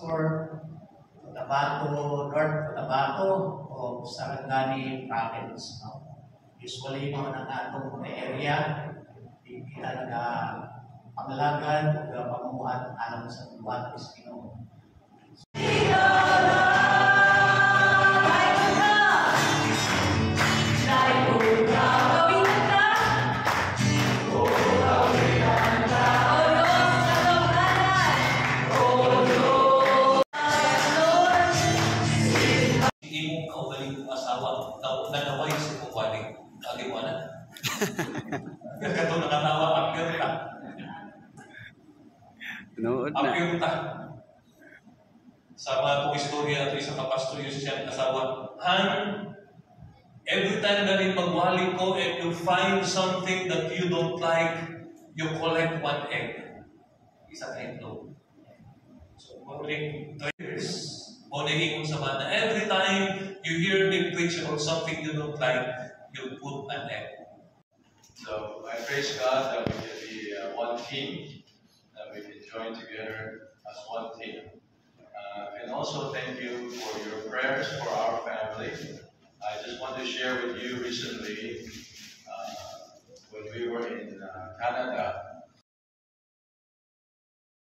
or Cotabato North, Cotabato, o Sarangani Province. No? Usually, no, ng atong area, di kita panglagan o pamumuhat alam sa tuwan ng Ginoo. Nanaway sa kuwaling kagiwanan. Kato nakatawa ang pirta. Nood na. Ang pirta. Sa mga kong istorya at isang kapastor yung siyang kasawa. Han, every time na rin magwali ko and you find something that you don't like, you collect one egg. Isang egg. So, maraming players. Every time you hear me preach about something you don't like, you put an egg. So I praise God that we can be one team, that we can join together as one team. And also thank you for your prayers for our family. I just want to share with you recently, when we were in Canada,